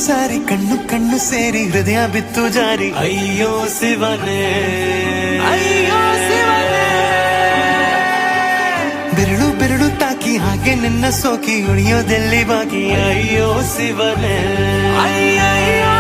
ಸಾರಿ ಕಣ್ಣು ಕಣ್ಣು ಸೇರಿ ಹೃದಯ ಬಿತ್ತು ಜಾರಿ ಅಯ್ಯೋ ಶಿವನೇ ಅಯ್ಯೋ ಶಿವನೇ ಬೆರಳು ಬೆರಳು ತಾಕಿ ಹಾಗೆ ನಿನ್ನ ಸೋಕಿ ಉಳಿಯೋದೆಲ್ಲಿ ಬಾಕಿ ಅಯ್ಯೋ ಶಿವನೇ ಅಯ್ಯಯ್ಯೋ